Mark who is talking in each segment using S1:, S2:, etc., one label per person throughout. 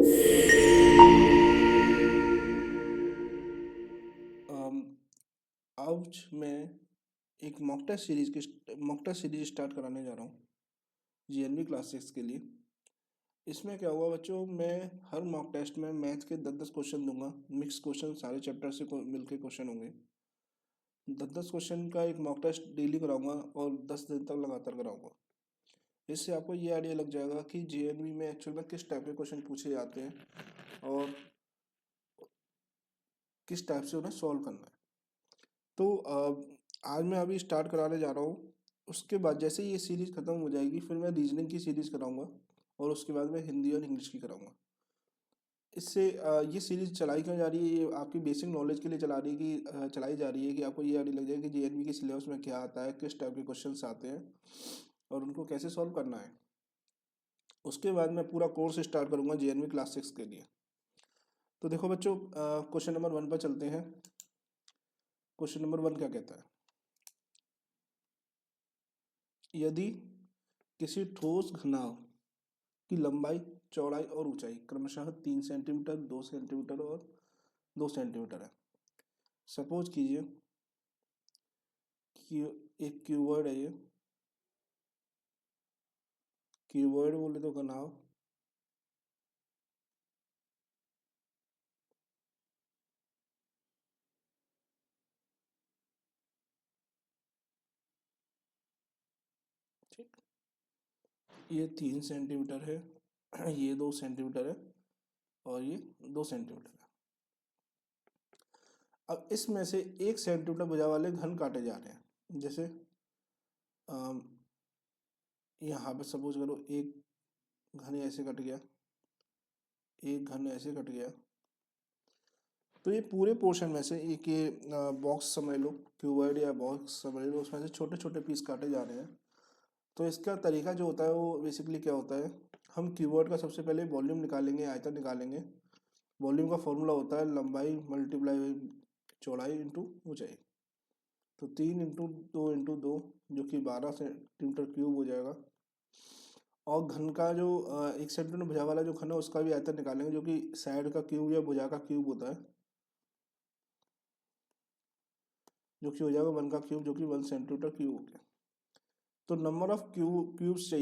S1: अम, आज मैं एक मॉक टेस्ट सीरीज स्टार्ट कराने जा रहा हूँ जीएनवी क्लास 6 के लिए। इसमें क्या हुआ बच्चों, मैं हर मॉक टेस्ट में मैथ के 10-10 क्वेश्चन दूंगा। मिक्स क्वेश्चन, सारे चैप्टर से मिलके क्वेश्चन होंगे। 10-10 क्वेश्चन का एक मॉक टेस्ट डेली कराऊंगा और 10 दिन तक लगातार कराऊंगा। इससे आपको ये आइडिया लग जाएगा कि जीएनवी में एक्चुअल में किस टाइप के क्वेश्चन पूछे जाते हैं और किस टाइप से उन्हें सॉल्व करना है। तो आज मैं अभी स्टार्ट कराने जा रहा हूँ। उसके बाद जैसे ये सीरीज़ ख़त्म हो जाएगी फिर मैं रीजनिंग की सीरीज़ कराऊंगा और उसके बाद मैं हिंदी और इंग्लिश की कराऊंगा। इससे ये सीरीज़ चलाई क्यों जा रही है, ये आपकी बेसिक नॉलेज के लिए चलाई जा रही है कि आपको ये आइडिया लग जाए कि जेएनवी के सिलेबस में क्या आता है, किस टाइप के क्वेश्चंस आते हैं और उनको कैसे सॉल्व करना है। उसके बाद मैं पूरा कोर्स स्टार्ट करूँगा जेएनवी क्लास 6 के लिए। तो देखो बच्चों, क्वेश्चन नंबर 1 पर चलते हैं। क्वेश्चन नंबर 1 क्या कहता है, यदि किसी ठोस घनाभ की लंबाई, चौड़ाई और ऊंचाई क्रमशः 3 सेंटीमीटर, 2 सेंटीमीटर और 2 सेंटीमीटर है। सपोज कीजिए कि एक क्यूबॉइड है, ये क्यूबॉइड बोले तो घनाभ ठीक, ये 3 सेंटीमीटर है, ये 2 सेंटीमीटर है और ये 2 सेंटीमीटर है। अब इसमें से 1 सेंटीमीटर भुजा वाले घन काटे जा रहे हैं। जैसे अम, यहाँ पे सपोज करो एक घन ऐसे कट गया, एक घन ऐसे कट गया। तो ये पूरे पोर्शन में से एक ये बॉक्स समझ लो, क्यूबॉइड या बॉक्स समझ लो, उसमें से छोटे छोटे पीस काटे जा रहे हैं। तो इसका तरीका जो होता है वो बेसिकली क्या होता है, हम क्यूबॉइड का सबसे पहले वॉल्यूम निकालेंगे, आयतन निकालेंगे। वॉल्यूम का फॉर्मूला होता है लंबाई मल्टीप्लाई बाई चौड़ाई इंटू ऊंचाई। तो 3 × 2 × 2 जो कि 12 सेंटीमीटर क्यूब हो जाएगा। और घन का जो 1 सेंटीमीटर भुजा वाला जो घन है उसका भी आयतन निकालेंगे, जो कि साइड का क्यूब या भुजा का क्यूब होता है, जो कि हो जाएगा 1 का क्यूब, जो कि 1 सेंटीमीटर क्यूब हो गया। तो नंबर ऑफ क्यूब्स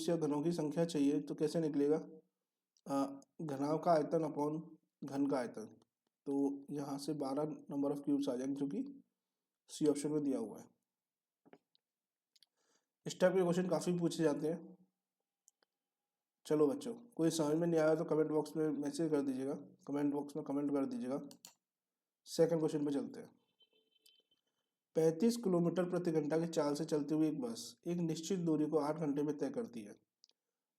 S1: या घनों की संख्या चाहिए तो कैसे निकलेगा, घनाभ का आयतन अपॉन घन का आयतन। तो यहाँ से 12 नंबर ऑफ क्यूब्स आ जाएंगे, जो कि सी ऑप्शन में दिया हुआ है। इस टाइप के क्वेश्चन काफ़ी पूछे जाते हैं। चलो बच्चों, कोई समझ में नहीं आया तो कमेंट बॉक्स में मैसेज कर दीजिएगा, कमेंट बॉक्स में कमेंट कर दीजिएगा। सेकंड क्वेश्चन पे चलते हैं। 35 किलोमीटर प्रति घंटा की चाल से चलती हुई एक बस एक निश्चित दूरी को 8 घंटे में तय करती है।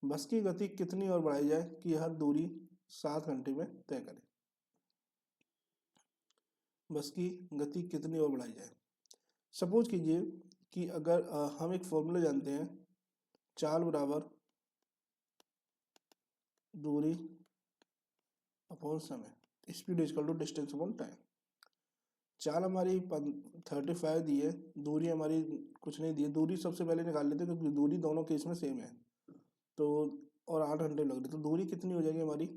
S1: बस की गति कितनी और बढ़ाई जाए कि यह दूरी 7 घंटे में तय करे। बस की गति कितनी और बढ़ाई जाए। सपोज कीजिए कि अगर हम एक फॉर्मूला जानते हैं, चाल बराबर दूरी अपॉन समय, speed is equal to distance upon time. चाल हमारी 35 दी है, दूरी हमारी कुछ नहीं दी है। दूरी सबसे पहले निकाल लेते हैं क्योंकि दूरी दोनों केस में सेम है। तो और 8 घंटे लग रहे, तो दूरी कितनी हो जाएगी हमारी,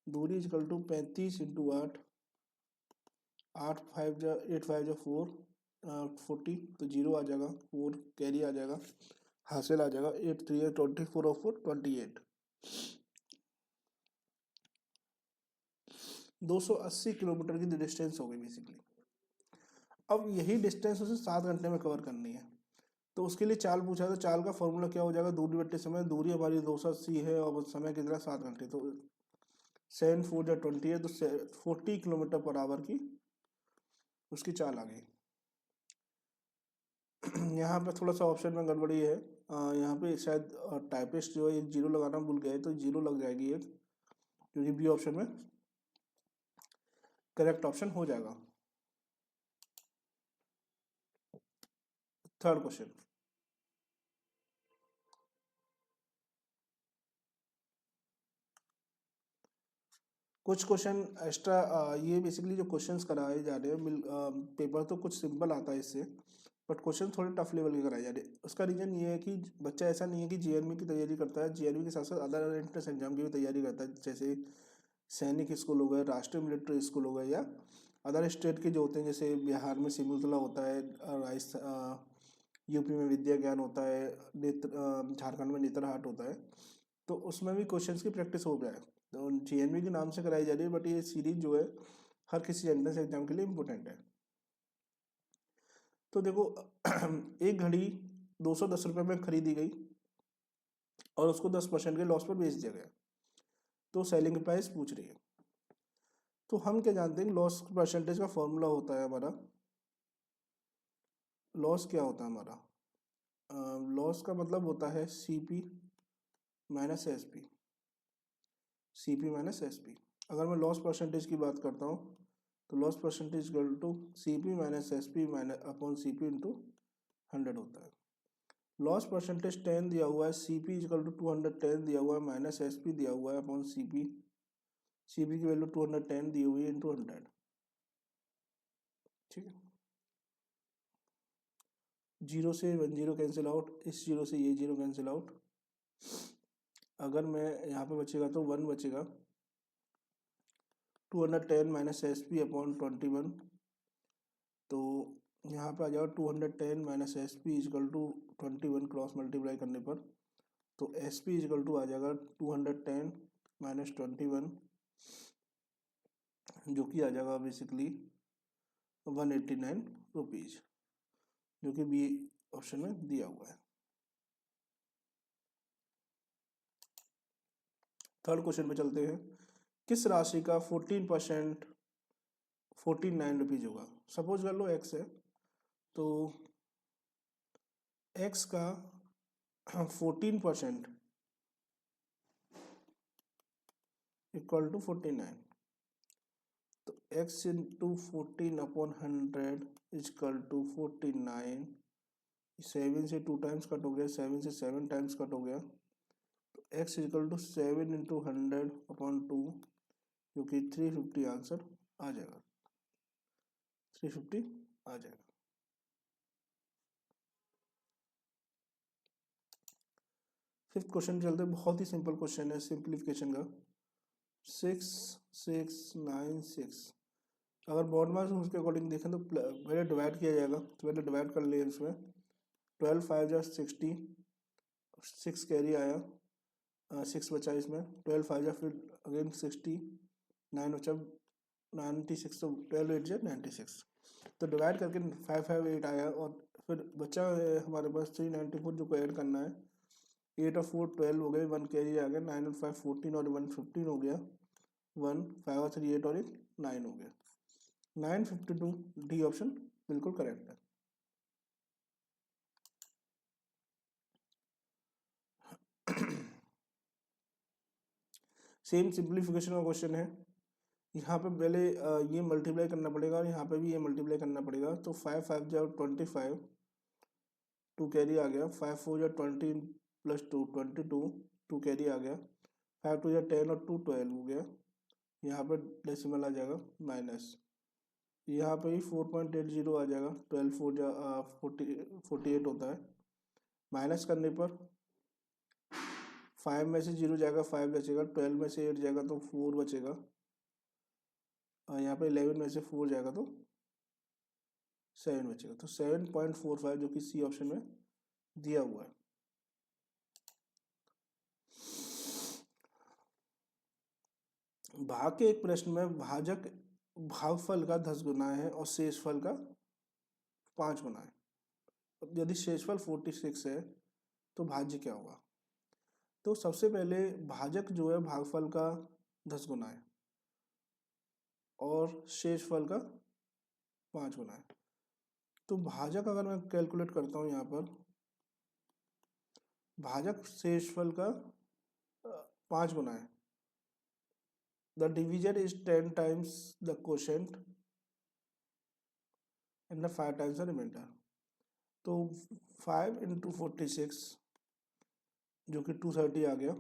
S1: दूरी इज इक्वल टू 35 × 8, 8 5 40, तो 0 आ जाएगा, 4 कैरी आ जाएगा, हासिल आ जाएगा, 8 3 24 और 4 28, 280 किलोमीटर की डिस्टेंस हो गई बेसिकली। अब यही डिस्टेंस उसे 7 घंटे में कवर करनी है। तो उसके लिए चाल पूछा, तो चाल का फॉर्मूला क्या हो जाएगा, दूरी बट्टे समय। दूरी हमारी 280 है और समय कितना 7 घंटे, तो 7 4 20 है, तो 40 किलोमीटर पर आवर की उसकी चाल आ गई। यहाँ पे थोड़ा सा ऑप्शन में गड़बड़ी है, यहाँ पे शायद टाइपिस्ट जो है एक 0 लगाना भूल गया है, तो 0 लग जाएगी एक, क्योंकि बी ऑप्शन में करेक्ट ऑप्शन हो जाएगा। थर्ड क्वेश्चन, कुछ क्वेश्चन एक्स्ट्रा, ये बेसिकली जो क्वेश्चंस कराए जा रहे हैं पेपर तो कुछ सिंपल आता है इससे, बट क्वेश्चन थोड़े टफ लेवल के कराए जा रहे हैं। उसका रीज़न ये है कि बच्चा ऐसा नहीं है कि जीएनवी की तैयारी करता है, जीएनवी के साथ साथ अदर एंट्रेंस एग्जाम की भी तैयारी करता है, जैसे सैनिक स्कूल हो गए, राष्ट्रीय मिलिट्री स्कूल हो गए, या अदर स्टेट के जो होते हैं, जैसे बिहार में सिमुलतला होता है, राजस्थान यूपी में विद्या ज्ञान होता है, झारखंड में नेतरहाट होता है, तो उसमें भी क्वेश्चंस की प्रैक्टिस हो गया है। तो जीएनवी के नाम से कराई जा रही है, बट ये सीरीज जो है हर किसी एंट्रेंस एग्जाम के लिए इम्पोर्टेंट है। तो देखो एक घड़ी 210 रुपये में खरीदी गई और उसको 10% के लॉस पर बेच दिया गया, तो सेलिंग प्राइस पूछ रही है। तो हम क्या जानते हैं, लॉस परसेंटेज का फॉर्मूला होता है हमारा, लॉस क्या होता है हमारा, लॉस का मतलब होता है CP minus SP, CP minus SP। अगर मैं लॉस परसेंटेज की बात करता हूँ तो loss percentage equal to CP minus SP minus upon CP into 100 होता है। लॉस परसेंटेज 10 दिया हुआ है, CP इक्वल टू 210 दिया हुआ है, माइनस SP दिया हुआ है अपॉन CP, CP की वैल्यू 210 दी हुई है इंटू 100, ठीक है। 0 से 1 0 कैंसिल आउट, इस 0 से ये 0 कैंसिल आउट, अगर मैं यहाँ पे बचेगा तो 1 बचेगा, 210 माइनस SP अपॉन 21, तो यहाँ पे आ जाएगा 210 minus SP is equal to 21 cross multiply करने पर, तो SP इजकल टू आ जाएगा 210 माइनस 21, जो कि आ जाएगा बेसिकली 189 रुपीज़, जो कि बी ऑप्शन में दिया हुआ है। थर्ड क्वेश्चन पे चलते हैं। किस राशि का 14% 49 रुपीज़ होगा। सपोज कर लो एक्स है, तो एक्स का 14% इक्वल टू 49, तो x into 14 upon 100 is equal to 49, 7 से 2 टाइम्स कट हो गया, 7 से 7 टाइम्स कट हो गया, तो x is equal to 7 into 100 upon 2, जो कि 350 आंसर आ जाएगा, 350 आ जाएगा। फिफ्थ क्वेश्चन चलते हैं, बहुत ही सिंपल क्वेश्चन है सिंप्लीफिकेशन का। 6 6 9 6, अगर बॉड मास उसके अकॉर्डिंग देखें तो पहले डिवाइड किया जाएगा, तो पहले डिवाइड कर लिए इसमें। 12 5 जा 60, 6 कैरी आया, 6 बचा इसमें, 12 5 जा फिर अगेन 60, 9 बचा 96, तो 12 8 जा 96, तो डिवाइड करके 5 5 8 आया, और फिर बचा हमारे पास 394 जो को ऐड करना है। 8 और 4 12 हो गए, 1 कैरी आ गया, 9 और 5 14 और 1 15 हो गया, 1 5 और 3 8 और 1 9 हो गया, 952 डी ऑप्शन बिल्कुल करेक्ट है। सेम सिंप्लीफिकेशन का क्वेश्चन है। यहाँ पे पहले ये मल्टीप्लाई करना पड़ेगा और यहाँ पे भी ये मल्टीप्लाई करना पड़ेगा, तो 5 5 जाओ 25, 2 कैरी आ गया, 5 4 जाओ 20 प्लस 2 22, 2 कैरी आ गया, 5 2 जाओ 10 और 2 12 हो गया, यहाँ पे डेसिमल आ जाएगा माइनस, यहाँ पे ही 4.80 आ जाएगा, 12 4 जा 48 होता है, माइनस करने पर 5 में से 0 जाएगा 5 बचेगा, 12 में से 8 जाएगा तो 4 बचेगा, और यहाँ पे 11 में से 4 जाएगा तो 7 बचेगा, तो 7.45 जो कि सी ऑप्शन में दिया हुआ है। भाग के एक प्रश्न में भाजक भागफल का 10 गुना है और शेषफल का 5 गुना है। अब यदि शेषफल 46 है तो भाज्य क्या होगा। तो सबसे पहले भाजक जो है भागफल का 10 गुना है और शेषफल का 5 गुना है। तो भाजक अगर मैं कैलकुलेट करता हूँ यहाँ पर, भाजक शेषफल का 5 गुना है। The divisor is 10 times the quotient and the 5 times the remainder. तो 5 इंटू 46 जो कि 230 आ गया,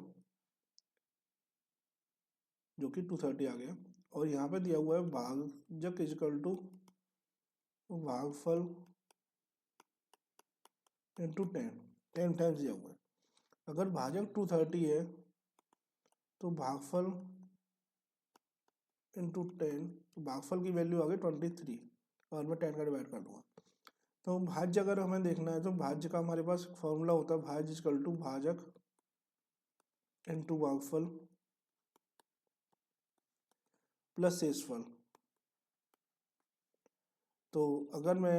S1: जो कि 230 आ गया, और यहाँ पे दिया हुआ है भाजक इजकल टू भागफल इंटू 10, 10 टाइम्स दिया हुआ है। अगर भाजक 230 है तो भागफल इंटू 10, तो भागफल की वैल्यू आ गई 23 और मैं 10 का डिवाइड कर दूंगा। तो भाज्य अगर हमें देखना है तो भाज्य का हमारे पास फॉर्मूला होता है भाज्य इक्वल टू भाजक इंटू भागफल प्लस शेषफल। तो अगर मैं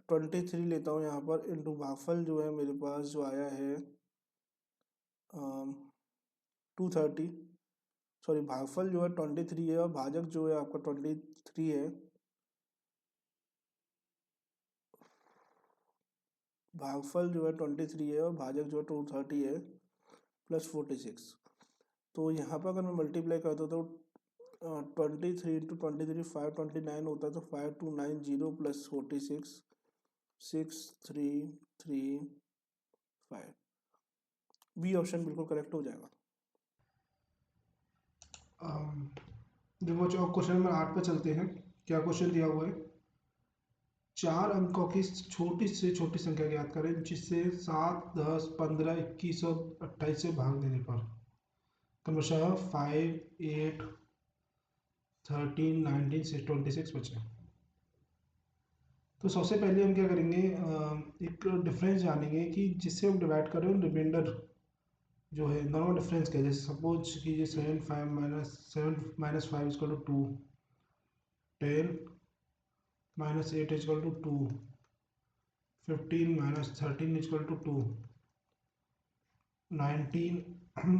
S1: 23 लेता हूँ यहाँ पर इंटू भागफल जो है मेरे पास जो आया है 230, सॉरी भागफल जो है 23 है और भाजक जो है आपका 23 है। भागफल जो है 23 है और भाजक जो है 230 है प्लस 46। तो यहाँ पर अगर मैं मल्टीप्लाई करता हूँ तो 23 इंटू 23 529 होता है, तो 5290 प्लस 46 6335। बी ऑप्शन बिल्कुल करेक्ट हो जाएगा।
S2: देखो बच्चों, अब क्वेश्चन नंबर 8 पे चलते हैं। क्या क्वेश्चन दिया हुआ है? 4 अंकों की छोटी से छोटी संख्या ज्ञात करें जिससे 7, 10, 15, 21 और 28 से भाग देने पर क्रमशः 5, 8, 13, 19 से 26 बचे। तो सबसे पहले हम क्या करेंगे, एक डिफरेंस जानेंगे कि जिससे हम डिवाइड कर रहे हो रिमाइंडर जो है दोनों का डिफरेंस क्या है। जैसे सपोज कि ये 7 is equal to 2, 10 -8 is equal to 2, 15 -13 is equal to 2, 19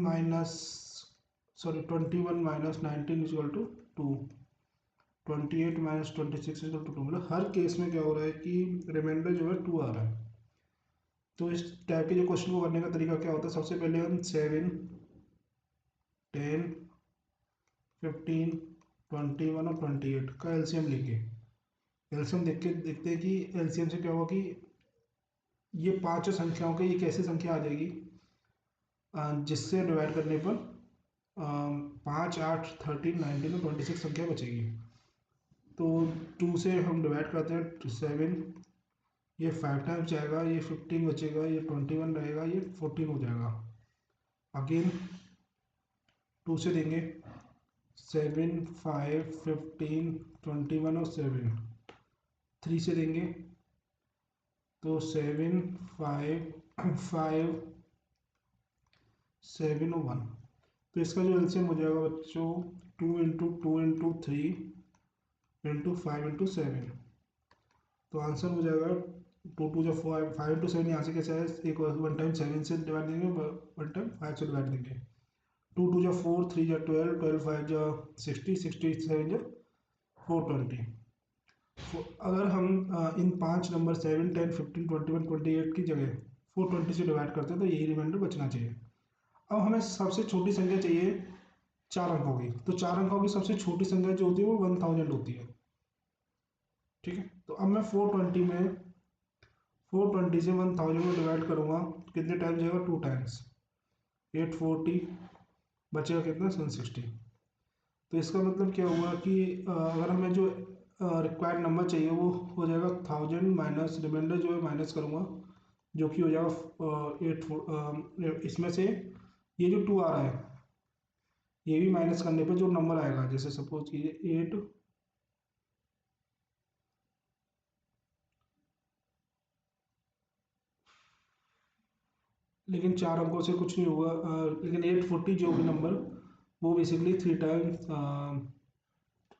S2: minus 21 -19 is equal to 2, 28 -26 is equal to 2। मतलब हर केस में क्या हो रहा है कि रिमाइंडर जो है 2 आ रहा है। तो इस टाइप के जो क्वेश्चन को करने का तरीका क्या होता है, सबसे पहले हम 7, 10, 15, 21 और 28 का एलसीएम लेके एलसीएम देखते हैं कि एलसीएम से क्या होगा कि ये पांचों संख्याओं के एक ऐसी संख्या आ जाएगी जिससे डिवाइड करने पर 5, 8, 13, 19 और 26 संख्या बचेगी। तो 2 से हम डिवाइड करते हैं 7, ये 5 टाइम्स जाएगा, ये 15 बचेगा, ये 21 रहेगा, ये 14 हो जाएगा। अगेन 2 से देंगे 7, 5, 15, 21 और 7। 3 से देंगे तो 7, 5, 5, 7 और 1। तो इसका जो एलसीएम हो जाएगा बच्चों 2 इंटू 2 इंटू 3 इंटू 5 इंटू 7। तो आंसर हो जाएगा 2 2 जो 5, 5 इंटू 7 यहाँ से कैसे आया, एक 1 टाइम 7 से डिवाइड देंगे, 1 टाइम 5 से डिवाइड देंगे। 2 2 जो 4, 3 जो 12, 12 5 जो 60, 67 जो 420। अगर हम इन 5 नंबर 7, 10, 15, 21, 28 की जगह 420 से डिवाइड करते हैं तो यही रिमाइंडर बचना चाहिए। अब हमें सबसे छोटी संख्या चाहिए 4 अंकों की। तो 4 अंकों की सबसे छोटी संख्या जो होती है वो 1000 होती है। ठीक है, तो अब मैं 420 से 1000 में डिवाइड करूंगा, कितने टाइम जाएगा, 2 टाइम्स, 840 बचेगा कितना, 160। तो इसका मतलब क्या हुआ कि अगर हमें जो रिक्वायर्ड नंबर चाहिए वो हो जाएगा 1000 माइनस रिमाइंडर जो है माइनस करूँगा, जो कि हो जाएगा 8, इसमें से ये जो 2 आ रहा है ये भी माइनस करने पे जो नंबर आएगा, जैसे सपोज कीजिए 8, लेकिन 4 अंकों से कुछ नहीं होगा, लेकिन 840 जो भी नंबर वो बेसिकली 3 टाइम्स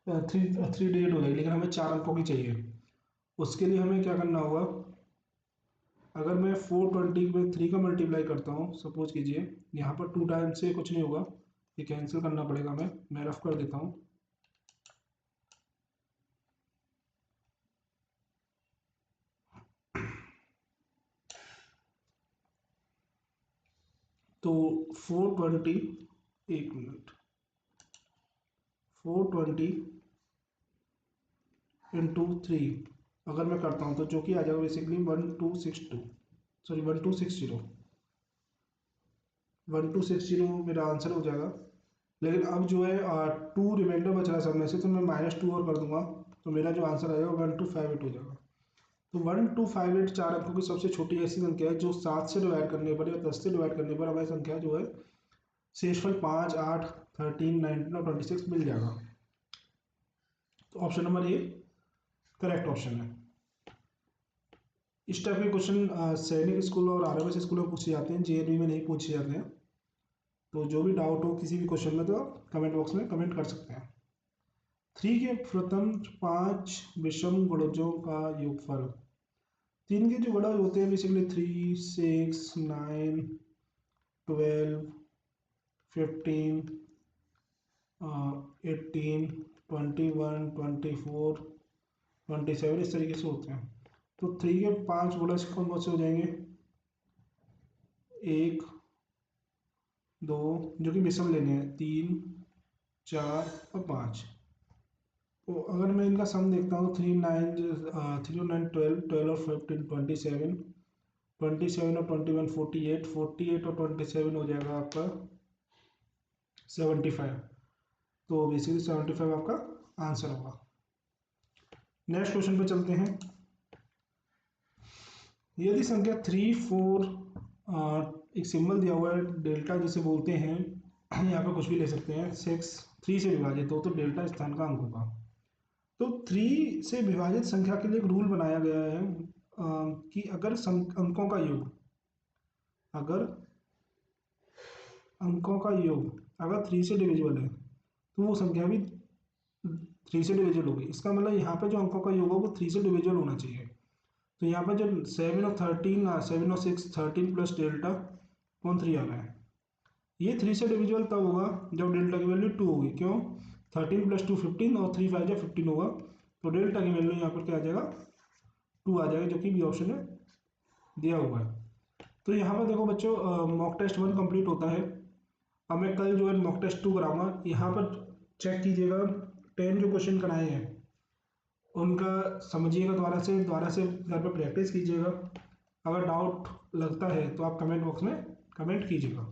S2: 3 डिजिट हो जाएगी, लेकिन हमें 4 अंकों की चाहिए। उसके लिए हमें क्या करना होगा, अगर मैं 420 में 3 का मल्टीप्लाई करता हूँ, सपोज कीजिए यहाँ पर 2 टाइम से कुछ नहीं होगा, ये कैंसिल करना पड़ेगा, मैं रफ कर देता हूँ। तो 420, एक मिनट, 420 इंटू 3 अगर मैं करता हूँ तो जो कि आ जाएगा बेसिकली 1262, सॉरी 1260, 1260 मेरा आंसर हो जाएगा। लेकिन अब जो है 2 रिमाइंडर बच रहा है सब में से, तो मैं -2 और कर दूंगा, तो मेरा जो आंसर आएगा 1258 हो जाएगा। तो 1 2 5 8 चार अंकों की सबसे छोटी ऐसी संख्या है जो 7 से डिवाइड करने पर या 10 से डिवाइड करने पर हमें संख्या जो है शेषफल 5 8 13 19 और 26 मिल जाएगा। तो option number A correct option है। इस टाइप के क्वेश्चन सैनिक स्कूल और आरएमएस स्कूल में पूछे जाते हैं, जेएनवी में नहीं पूछे जाते हैं। तो जो भी डाउट हो किसी भी क्वेश्चन में तो आप कमेंट बॉक्स में कमेंट कर सकते हैं। 3 के प्रथम 5 विषम गुणजों का योगफल। 3 के जो गुणज होते हैं बेसिकली 3 6 9 12 15 18 21 24 27 इस तरीके से होते हैं। तो 3 के 5 गुणज कौन कौन से हो जाएंगे? 1 2 जो कि विषम लेने हैं, 3 4 और 5। तो अगर मैं इनका सम देखता हूँ तो 3 9 12 12 और 15 27 27 और 21 48 48 और 27 हो जाएगा आपका 75। तो बेसिकली 75 आपका आंसर होगा। नेक्स्ट क्वेश्चन पे चलते हैं। यदि संख्या 3 4 एक सिंबल दिया हुआ है डेल्टा जिसे बोलते हैं, यहाँ पे कुछ भी ले सकते हैं, 6 3 से विभाजित हो तो डेल्टा स्थान का अंक होगा। तो 3 से विभाजित संख्या के लिए एक रूल बनाया गया है कि अगर अंकों का योग अगर 3 से डिविजिबल है तो वो संख्या भी 3 से डिविजिबल होगी। इसका मतलब यहाँ पे जो अंकों का योग हो वो 3 से डिविजिबल होना चाहिए। तो यहाँ पे जो 7 और 13 7 और 6 13 प्लस डेल्टा कौन 3 आ रहा है, ये 3 से डिविजिबल तब होगा जब डेल्टा की वैल्यू 2 होगी। क्यों? 13 प्लस 2 15 और 3 5 15 होगा। तो डेल्टा की वैल्यू यहाँ पर क्या आ जाएगा? 2 आ जाएगा, जो कि बी ऑप्शन में दिया हुआ है। तो यहाँ पर देखो बच्चों, मॉक टेस्ट 1 कंप्लीट होता है। अब मैं कल जो है मॉक टेस्ट 2 कराऊंगा। यहाँ पर चेक कीजिएगा 10 जो क्वेश्चन कराए हैं उनका समझिएगा, दोबारा से घर पर प्रैक्टिस कीजिएगा। अगर डाउट लगता है तो आप कमेंट बॉक्स में कमेंट कीजिएगा।